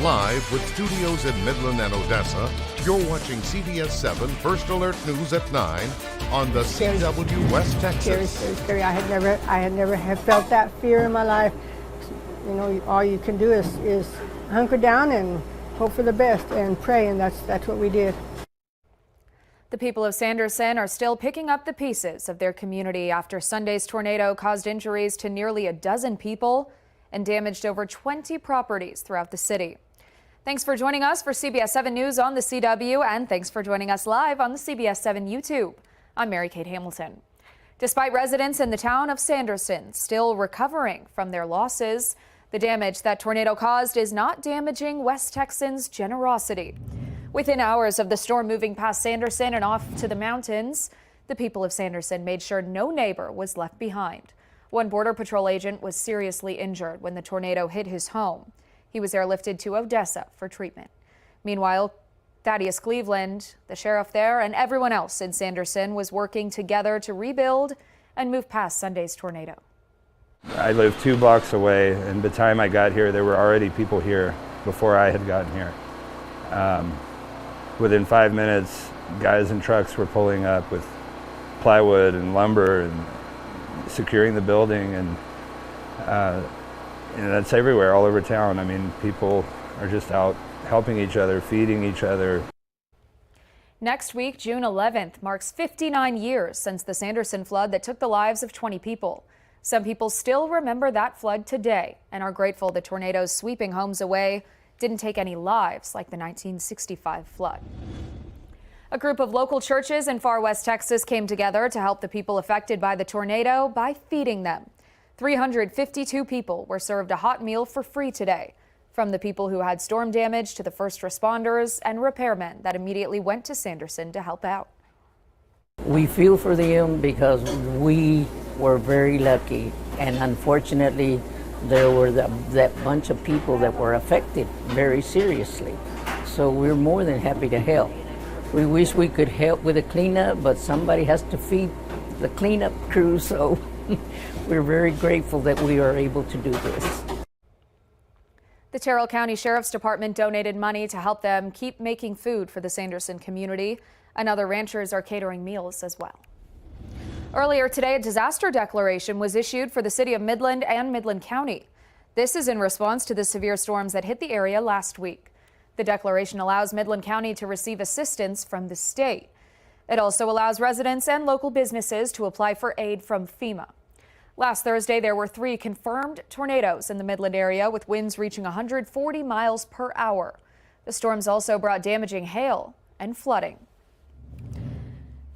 Live with studios in Midland and Odessa, you're watching CBS7 First Alert News at 9 on the CW West Texas. Scary. I had never have felt that fear in my life. You know, all you can do is hunker down and hope for the best and pray, and that's what we did. The people of Sanderson are still picking up the pieces of their community after Sunday's tornado caused injuries to nearly a dozen people and damaged over 20 properties throughout the city. Thanks for joining us for CBS7 News on the CW, and thanks for joining us live on the CBS7 YouTube. I'm Mary Kate Hamilton. Despite residents in the town of Sanderson still recovering from their losses, the damage that tornado caused is not damaging West Texans' generosity. Within hours of the storm moving past Sanderson and off to the mountains, the people of Sanderson made sure no neighbor was left behind. One Border Patrol agent was seriously injured when the tornado hit his home. He was airlifted to Odessa for treatment. Meanwhile, Thaddeus Cleveland, the sheriff there, and everyone else in Sanderson was working together to rebuild and move past Sunday's tornado. I live 2 blocks away, and by the time I got here, there were already people here before I had gotten here. Within 5 minutes, guys in trucks were pulling up with plywood and lumber and securing the building, and that's everywhere, all over town. I mean, people are just out helping each other, feeding each other. Next week, June 11th, marks 59 years since the Sanderson flood that took the lives of 20 people. Some people still remember that flood today and are grateful the tornadoes sweeping homes away didn't take any lives like the 1965 flood. A group of local churches in far west Texas came together to help the people affected by the tornado by feeding them. 352 people were served a hot meal for free today, from the people who had storm damage to the first responders and repairmen that immediately went to Sanderson to help out. We feel for them because we were very lucky, and unfortunately there were that bunch of people that were affected very seriously. So we're more than happy to help. We wish we could help with the cleanup, but somebody has to feed the cleanup crew, so we're very grateful that we are able to do this. The Terrell County Sheriff's Department donated money to help them keep making food for the Sanderson community, and other ranchers are catering meals as well. Earlier today, a disaster declaration was issued for the city of Midland and Midland County. This is in response to the severe storms that hit the area last week. The declaration allows Midland County to receive assistance from the state. It also allows residents and local businesses to apply for aid from FEMA. Last Thursday, there were 3 confirmed tornadoes in the Midland area with winds reaching 140 miles per hour. The storms also brought damaging hail and flooding.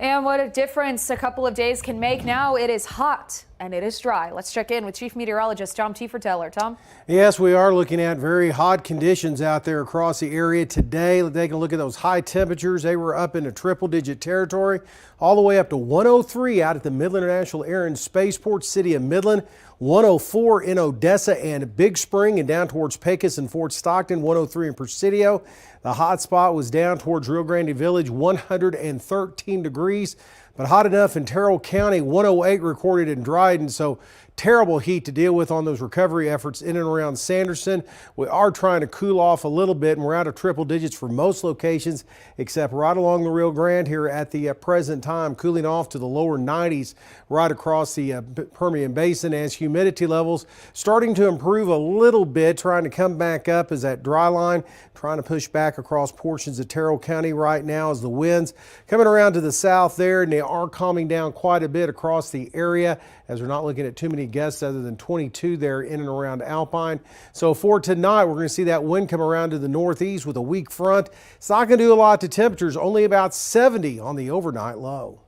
And what a difference a couple of days can make. Now it is hot and it is dry. Let's check in with Chief Meteorologist Tom Tieferteller. Tom? Yes, we are looking at very hot conditions out there across the area today. Taking a look at those high temperatures. They were up into triple-digit territory, all the way up to 103 out at the Midland International Air and Spaceport, city of Midland. 104 in Odessa and Big Spring, and down towards Pecos and Fort Stockton. 103 in Presidio. The hot spot was down towards Rio Grande Village, 113 degrees, but hot enough in Terrell County. 108 recorded in Dryden, so terrible heat to deal with on those recovery efforts in and around Sanderson. We are trying to cool off a little bit, and we're out of triple digits for most locations except right along the Rio Grande here at the present time, cooling off to the lower 90s right across the Permian Basin as humidity levels starting to improve a little bit, trying to come back up as that dry line trying to push back across portions of Terrell County right now as the winds coming around to the south there, and they are calming down quite a bit across the area as we're not looking at too many gusts other than 22 there in and around Alpine. So for tonight, we're going to see that wind come around to the northeast with a weak front. It's not going to do a lot to temperatures, only about 70 on the overnight low.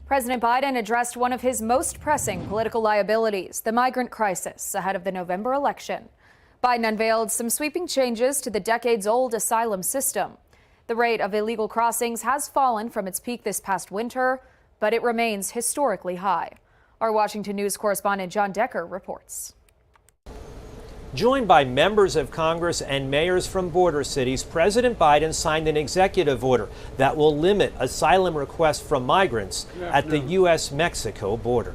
President Biden addressed one of his most pressing political liabilities, the migrant crisis, ahead of the November election. Biden unveiled some sweeping changes to the decades-old asylum system. The rate of illegal crossings has fallen from its peak this past winter, but it remains historically high. Our Washington News correspondent John Decker reports. Joined by members of Congress and mayors from border cities, President Biden signed an executive order that will limit asylum requests from migrants at the U.S.-Mexico border.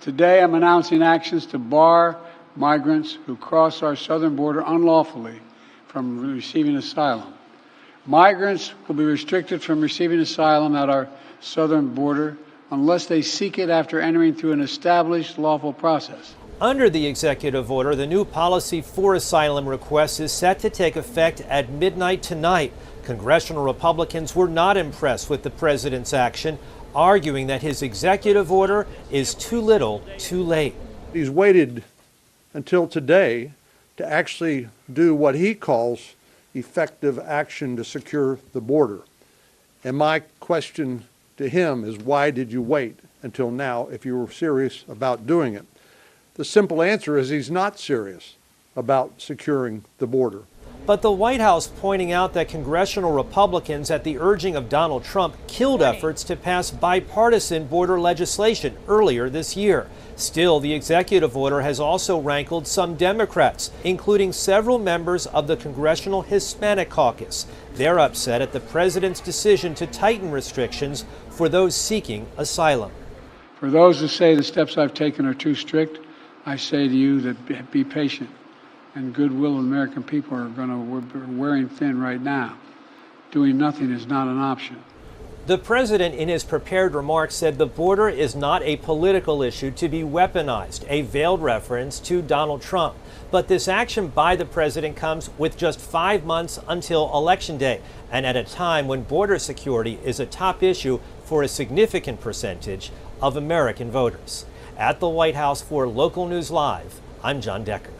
Today, I'm announcing actions to bar migrants who cross our southern border unlawfully from receiving asylum. Migrants will be restricted from receiving asylum at our southern border unless they seek it after entering through an established lawful process. Under the executive order, the new policy for asylum requests is set to take effect at midnight tonight. Congressional Republicans were not impressed with the president's action, arguing that his executive order is too little, too late. He's waited until today to actually do what he calls effective action to secure the border. And my question to him is, why did you wait until now if you were serious about doing it? The simple answer is he's not serious about securing the border. But the White House pointing out that congressional Republicans, at the urging of Donald Trump, killed efforts to pass bipartisan border legislation earlier this year. Still, the executive order has also rankled some Democrats, including several members of the Congressional Hispanic Caucus. They're upset at the president's decision to tighten restrictions for those seeking asylum. For those who say the steps I've taken are too strict, I say to you that be patient. And goodwill of American people are wearing thin right now. Doing nothing is not an option. The president, in his prepared remarks, said the border is not a political issue to be weaponized, a veiled reference to Donald Trump. But this action by the president comes with just 5 months until Election Day, and at a time when border security is a top issue for a significant percentage of American voters. At the White House for Local News Live, I'm John Decker.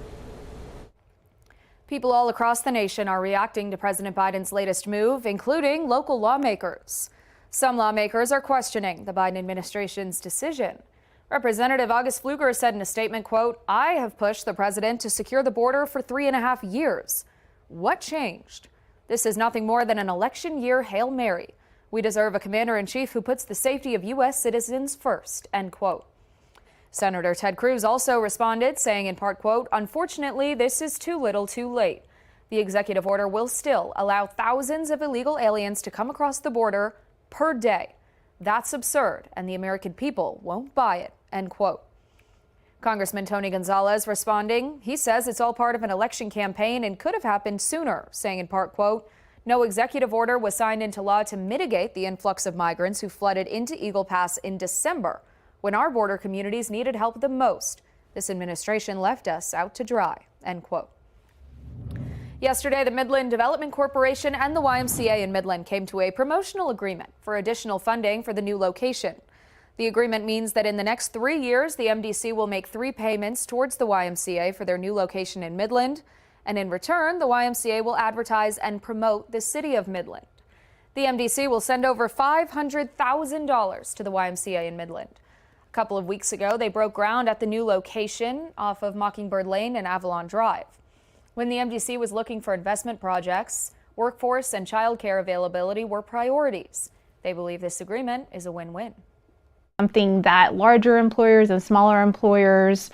People all across the nation are reacting to President Biden's latest move, including local lawmakers. Some lawmakers are questioning the Biden administration's decision. Representative August Pfluger said in a statement, quote, "I have pushed the president to secure the border for 3.5 years. What changed? This is nothing more than an election year Hail Mary. We deserve a commander-in-chief who puts the safety of U.S. citizens first," end quote. Senator Ted Cruz also responded, saying in part, quote, "Unfortunately, this is too little too late. The executive order will still allow thousands of illegal aliens to come across the border per day. That's absurd, and the American people won't buy it," end quote. Congressman Tony Gonzalez responding, he says it's all part of an election campaign and could have happened sooner, saying in part, quote, "No executive order was signed into law to mitigate the influx of migrants who flooded into Eagle Pass in December, when our border communities needed help the most. This administration left us out to dry," end quote. Yesterday, the Midland Development Corporation and the YMCA in Midland came to a promotional agreement for additional funding for the new location. The agreement means that in the next 3 years, the MDC will make 3 payments towards the YMCA for their new location in Midland, and in return, the YMCA will advertise and promote the city of Midland. The MDC will send over $500,000 to the YMCA in Midland. A couple of weeks ago, they broke ground at the new location off of Mockingbird Lane and Avalon Drive. When the MDC was looking for investment projects, workforce and childcare availability were priorities. They believe this agreement is a win-win. Something that larger employers and smaller employers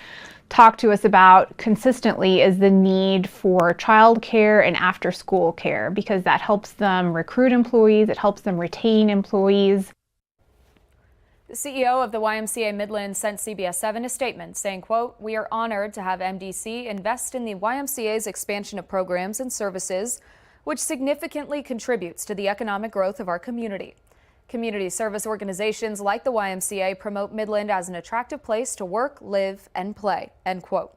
talk to us about consistently is the need for childcare and after-school care, because that helps them recruit employees, it helps them retain employees. The CEO of the YMCA Midland sent CBS7 a statement saying, quote, "We are honored to have MDC invest in the YMCA's expansion of programs and services, which significantly contributes to the economic growth of our community. Community service organizations like the YMCA promote Midland as an attractive place to work, live, and play," end quote.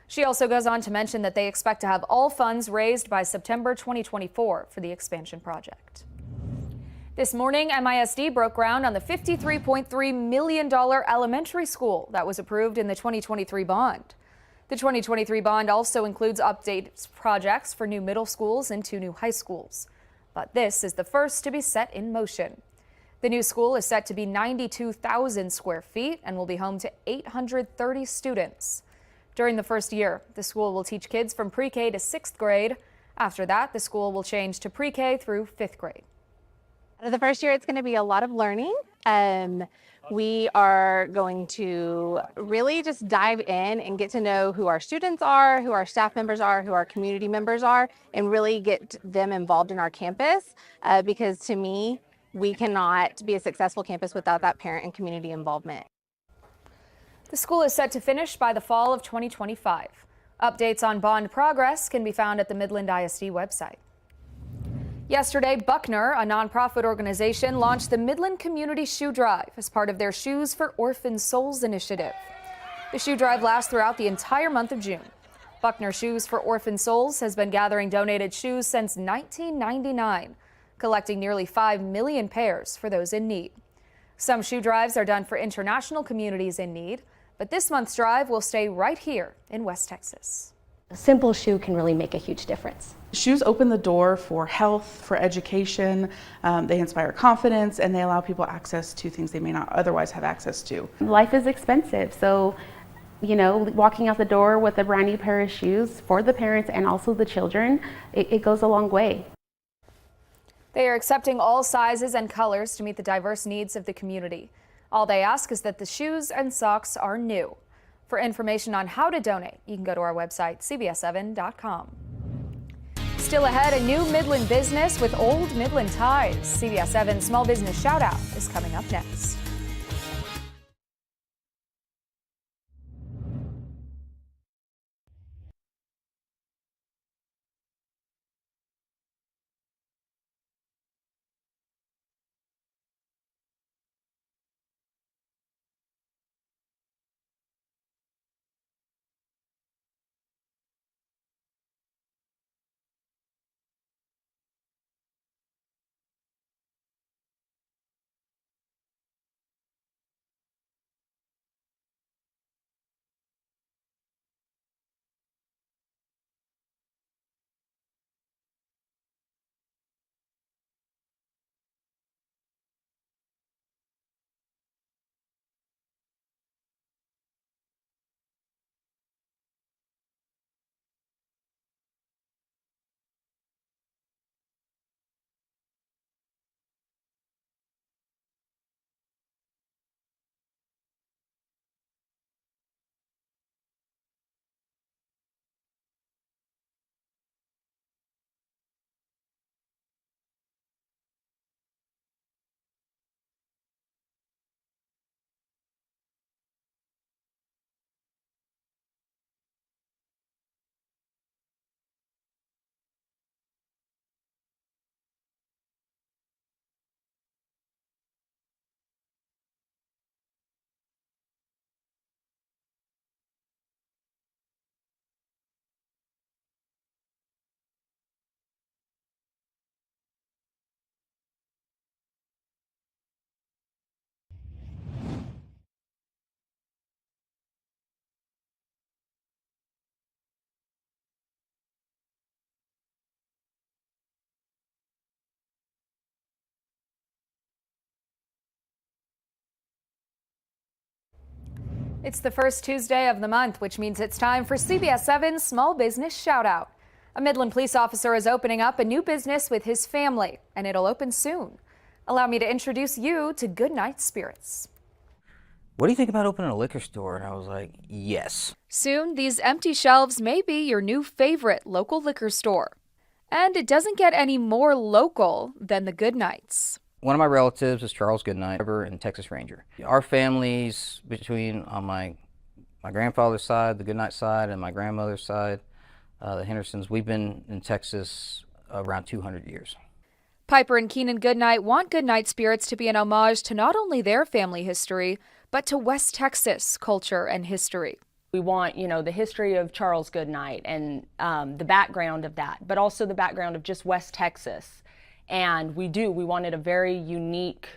She also goes on to mention that they expect to have all funds raised by September 2024 for the expansion project. This morning, MISD broke ground on the $53.3 million elementary school that was approved in the 2023 bond. The 2023 bond also includes updates projects for new middle schools and 2 new high schools. But this is the first to be set in motion. The new school is set to be 92,000 square feet and will be home to 830 students. During the first year, the school will teach kids from pre-K to 6th grade. After that, the school will change to pre-K through 5th grade. The first year, it's going to be a lot of learning. We are going to really just dive in and get to know who our students are, who our staff members are, who our community members are, and really get them involved in our campus. Because to me, we cannot be a successful campus without that parent and community involvement. The school is set to finish by the fall of 2025. Updates on bond progress can be found at the Midland ISD website. Yesterday, Buckner, a nonprofit organization, launched the Midland Community Shoe Drive as part of their Shoes for Orphan Souls initiative. The shoe drive lasts throughout the entire month of June. Buckner Shoes for Orphan Souls has been gathering donated shoes since 1999, collecting nearly 5 million pairs for those in need. Some shoe drives are done for international communities in need, but this month's drive will stay right here in West Texas. A simple shoe can really make a huge difference. Shoes open the door for health, for education, they inspire confidence, and they allow people access to things they may not otherwise have access to. Life is expensive, so walking out the door with a brand new pair of shoes for the parents and also the children, it goes a long way. They are accepting all sizes and colors to meet the diverse needs of the community. All they ask is that the shoes and socks are new. For information on how to donate, you can go to our website, CBS7.com. Still ahead, a new Midland business with old Midland ties. CBS 7 Small Business Shoutout is coming up next. It's the first Tuesday of the month, which means it's time for CBS 7 Small Business Shoutout. A Midland police officer is opening up a new business with his family, and it'll open soon. Allow me to introduce you to Goodnight Spirits. What do you think about opening a liquor store? And I was like, yes. Soon, these empty shelves may be your new favorite local liquor store. And it doesn't get any more local than the Goodnights. One of my relatives is Charles Goodnight, and Texas Ranger. Our families, between on my grandfather's side, the Goodnight side, and my grandmother's side, the Hendersons, we've been in Texas around 200 years. Piper and Keenan Goodnight want Goodnight Spirits to be an homage to not only their family history, but to West Texas culture and history. We want, the history of Charles Goodnight and the background of that, but also the background of just West Texas. And we wanted a very unique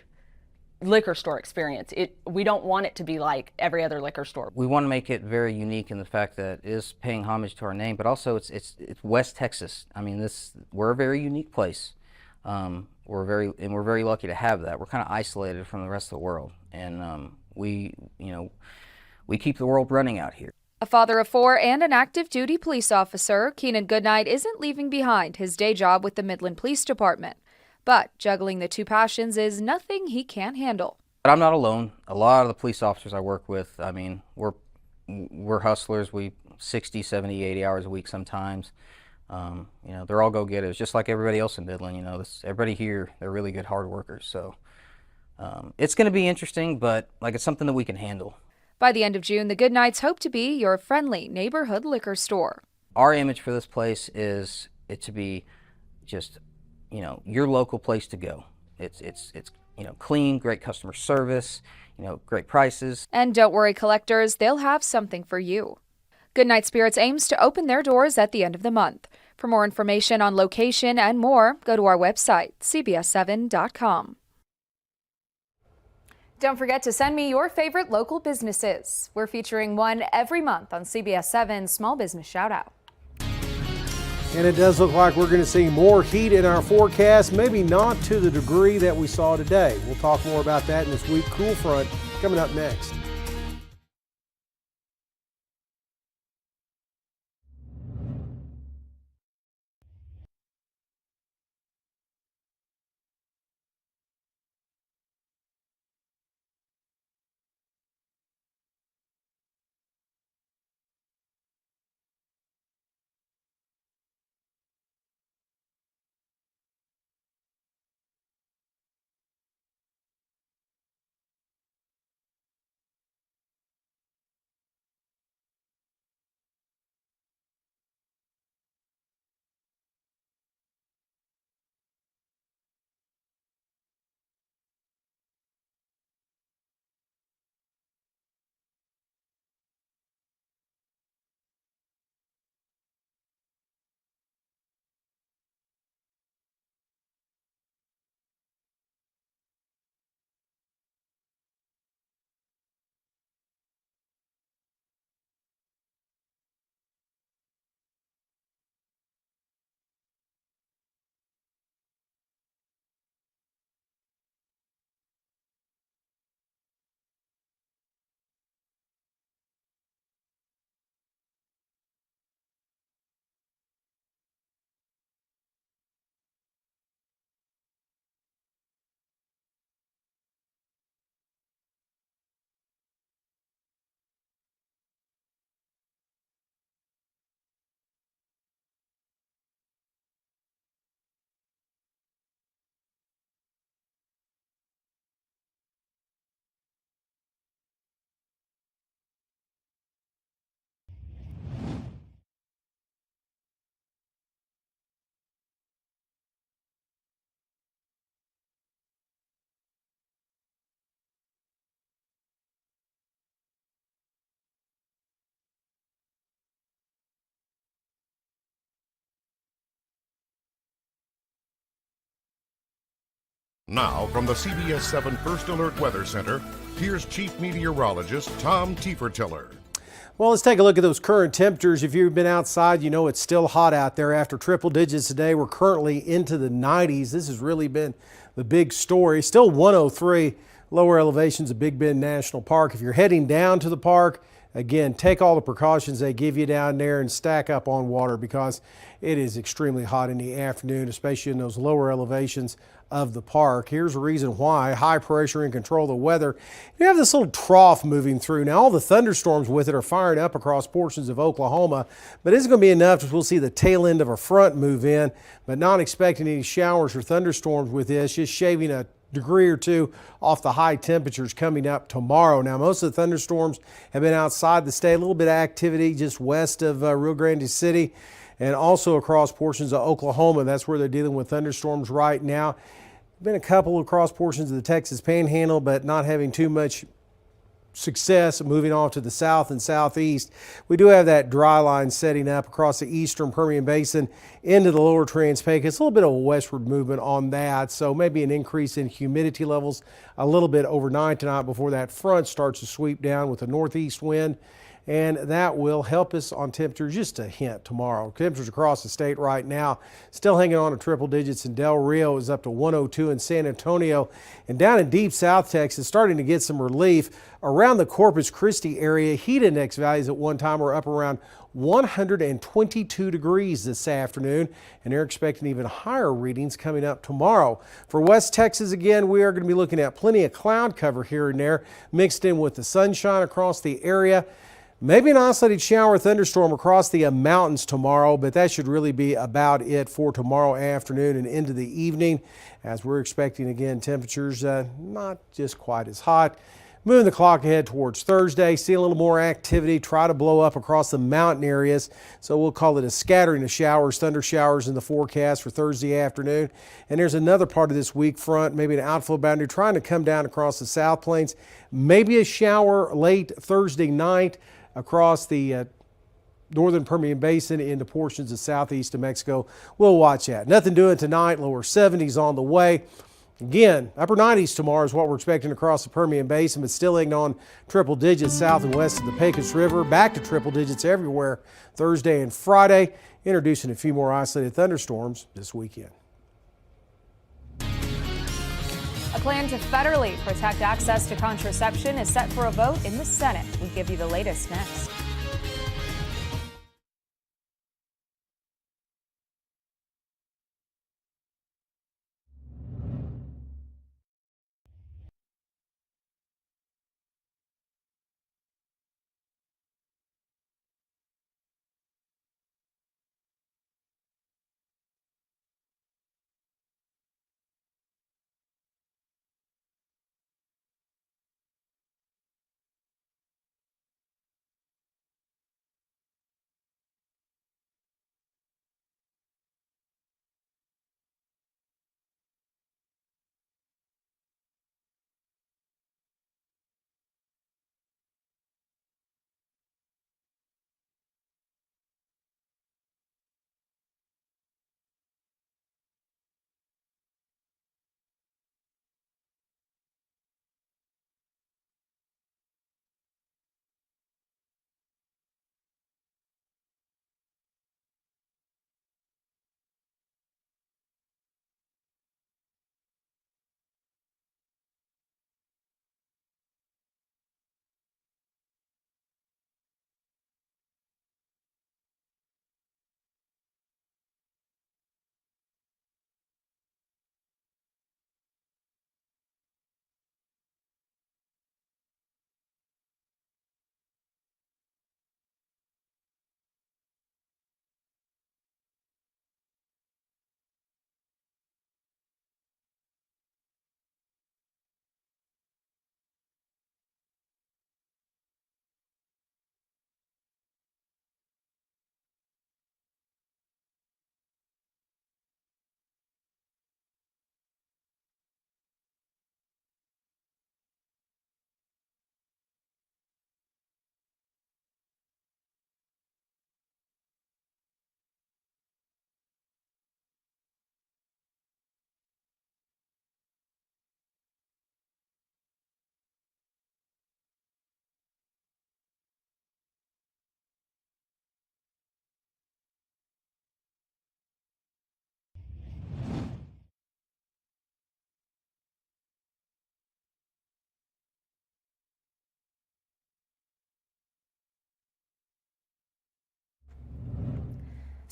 liquor store experience. We don't want it to be like every other liquor store. We want to make it very unique in the fact that it is paying homage to our name, but also it's West Texas. I mean, we're a very unique place. We're very lucky to have that. We're kind of isolated from the rest of the world, and we keep the world running out here. A father of 4 and an active duty police officer, Keenan Goodnight isn't leaving behind his day job with the Midland Police Department. But juggling the two passions is nothing he can't handle. But I'm not alone. A lot of the police officers I work with, I mean, we're hustlers. We 60, 70, 80 hours a week sometimes. They're all go-getters, just like everybody else in Midland. Everybody here, they're really good hard workers. So it's going to be interesting, but it's something that we can handle. By the end of June, the Goodnights hope to be your friendly neighborhood liquor store. Our image for this place is it to be just, your local place to go. It's clean, great customer service, great prices. And don't worry, collectors, they'll have something for you. Goodnight Spirits aims to open their doors at the end of the month. For more information on location and more, go to our website, CBS7.com. Don't forget to send me your favorite local businesses. We're featuring one every month on CBS7 Small Business Shoutout. And it does look like we're going to see more heat in our forecast, maybe not to the degree that we saw today. We'll talk more about that in this week cool front coming up next. Now, from the CBS7 First Alert Weather Center, here's Chief Meteorologist Tom Tiefertiller. Well, let's take a look at those current temperatures. If you've been outside, you know it's still hot out there. After triple digits today, we're currently into the 90s. This has really been the big story. Still 103, lower elevations of Big Bend National Park. If you're heading down to the park, again, take all the precautions they give you down there and stack up on water because it is extremely hot in the afternoon, especially in those lower elevations of the park. Here's the reason why: high pressure and control of the weather. You have this little trough moving through. Now, all the thunderstorms with it are firing up across portions of Oklahoma, but it's going to be enough as we'll see the tail end of a front move in, but not expecting any showers or thunderstorms with this, just shaving a degree or two off the high temperatures coming up tomorrow. Now, most of the thunderstorms have been outside the state. A little bit of activity just west of Rio Grande City and also across portions of Oklahoma. That's where they're dealing with thunderstorms right now. Been a couple across portions of the Texas Panhandle, but not having too much success moving off to the south and southeast. We do have that dry line setting up across the eastern Permian Basin into the lower Trans-Pecos. A little bit of a westward movement on that, so maybe an increase in humidity levels a little bit overnight tonight before that front starts to sweep down with a northeast wind, and that will help us on temperatures just a hint tomorrow. Temperatures across the state right now still hanging on to triple digits. In Del Rio is up to 102 in San Antonio, and down in deep South Texas starting to get some relief. Around the Corpus Christi area, heat index values at one time were up around 122 degrees this afternoon, and they're expecting even higher readings coming up tomorrow. For West Texas, again, we are going to be looking at plenty of cloud cover here and there mixed in with the sunshine across the area. Maybe an isolated shower or thunderstorm across the mountains tomorrow, but that should really be about it for tomorrow afternoon and into the evening, as we're expecting, again, temperatures not just quite as hot, Moving the clock ahead towards Thursday, see a little more activity, try to blow up across the mountain areas. So we'll call it a scattering of showers, thunder showers in the forecast for Thursday afternoon. And there's another part of this weak front, maybe an outflow boundary trying to come down across the South Plains. Maybe a shower late Thursday night across the northern Permian Basin into portions of southeast of Mexico. We'll watch that. Nothing doing tonight, lower 70s on the way. Again, upper 90s tomorrow is what we're expecting across the Permian Basin, but still hitting on triple digits south and west of the Pecos River. Back to triple digits everywhere Thursday and Friday, introducing a few more isolated thunderstorms this weekend. A plan to federally protect access to contraception is set for a vote in the Senate. We'll give you the latest next.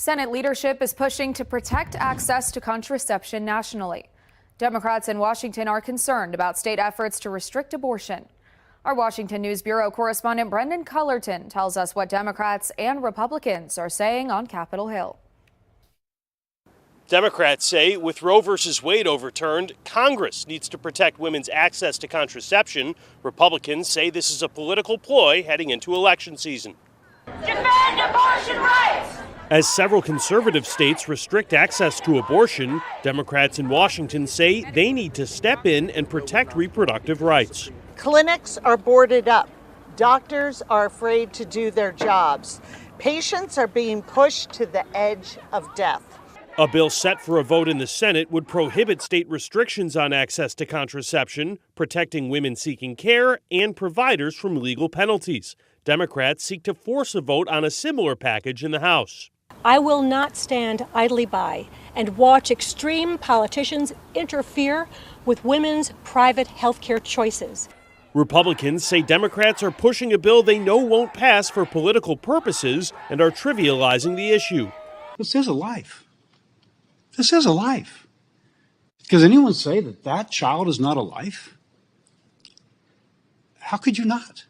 Senate leadership is pushing to protect access to contraception nationally. Democrats in Washington are concerned about state efforts to restrict abortion. Our Washington News Bureau correspondent Brendan Cullerton tells us what Democrats and Republicans are saying on Capitol Hill. Democrats say with Roe v. Wade overturned, Congress needs to protect women's access to contraception. Republicans say this is a political ploy heading into election season. Defend abortion rights! As several conservative states restrict access to abortion, Democrats in Washington say they need to step in and protect reproductive rights. Clinics are boarded up. Doctors are afraid to do their jobs. Patients are being pushed to the edge of death. A bill set for a vote in the Senate would prohibit state restrictions on access to contraception, protecting women seeking care and providers from legal penalties. Democrats seek to force a vote on a similar package in the House. I will not stand idly by and watch extreme politicians interfere with women's private health care choices. Republicans say Democrats are pushing a bill they know won't pass for political purposes and are trivializing the issue. This is a life. This is a life. Does anyone say that that child is not a life? How could you not?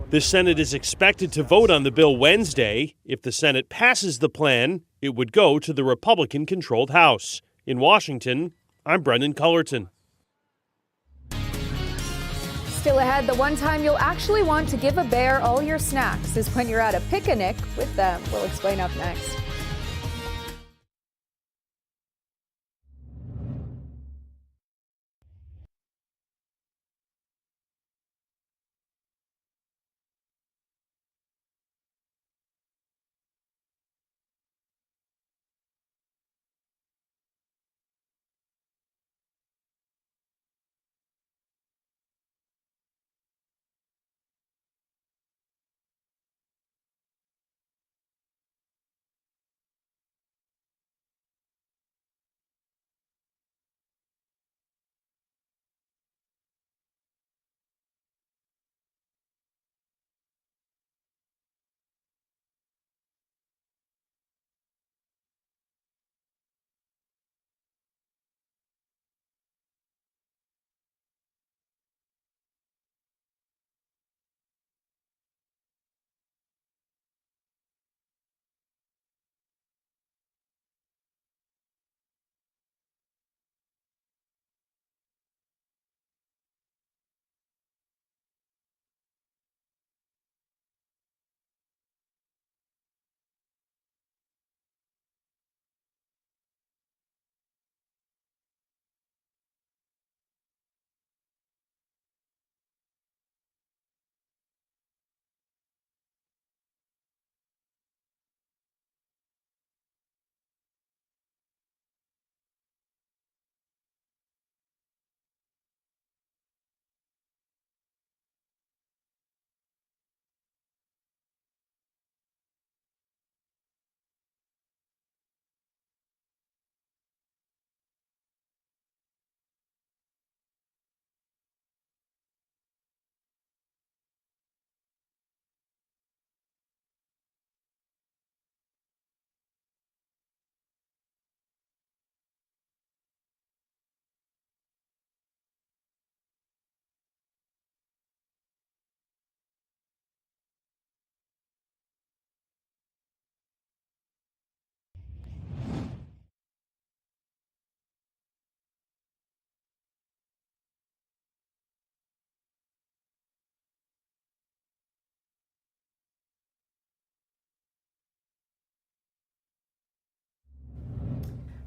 The Senate is expected to vote on the bill Wednesday. If the Senate passes the plan, it would go to the Republican-controlled House. In Washington, I'm Brendan Cullerton. Still ahead, the one time you'll actually want to give a bear all your snacks is when you're at a picnic with them. We'll explain up next.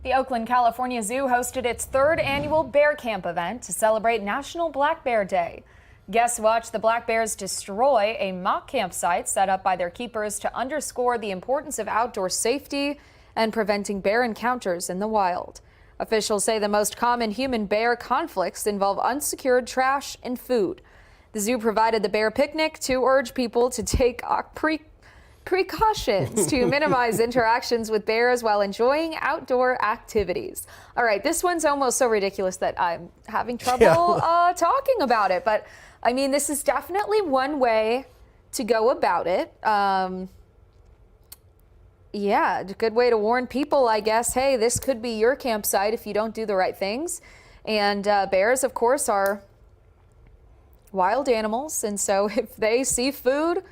The Oakland, California Zoo hosted its third annual Bear Camp event to celebrate National Black Bear Day. Guests watched the black bears destroy a mock campsite set up by their keepers to underscore the importance of outdoor safety and preventing bear encounters in the wild. Officials say the most common human-bear conflicts involve unsecured trash and food. The zoo provided the bear picnic to urge people to take precautions to minimize interactions with bears while enjoying outdoor activities. All right, this one's almost so ridiculous that I'm having trouble talking about it. But I mean, this is definitely one way to go about it. Yeah, a good way to warn people, I guess. Hey, this could be your campsite if you don't do the right things. And bears, of course, are wild animals, and so if they see food,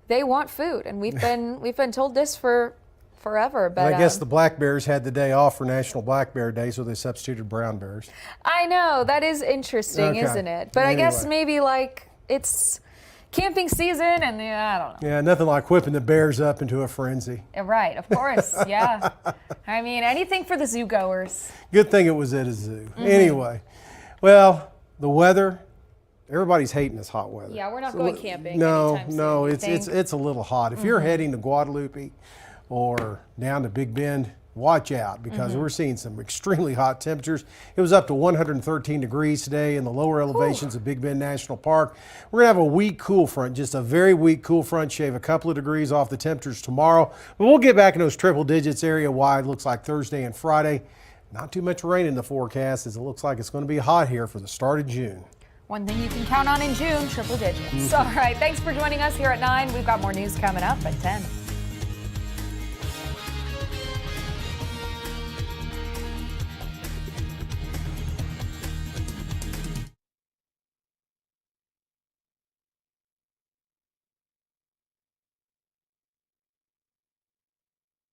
they want food, and we've been told this for forever. But I guess the black bears had the day off for National Black Bear Day, so they substituted brown bears. I know, that is interesting, isn't it? But anyway. I guess maybe like it's camping season, and I don't know. Yeah, nothing like whipping the bears up into a frenzy. Right, of course, yeah. I mean, anything for the zoo goers. Good thing it was at a zoo. Anyway, well, the weather. Everybody's hating this hot weather. Yeah, we're not going camping. No, it's a little hot. If you're heading to Guadalupe or down to Big Bend, watch out because we're seeing some extremely hot temperatures. It was up to 113 degrees today in the lower elevations of Big Bend National Park. We're gonna have a weak cool front, just a very weak cool front, shave a couple of degrees off the temperatures tomorrow. But we'll get back in those triple digits area wide. Looks like Thursday and Friday. Not too much rain in the forecast as it looks like it's going to be hot here for the start of June. One thing you can count on in June, triple digits. All right, thanks for joining us here at 9. We've got more news coming up at 10.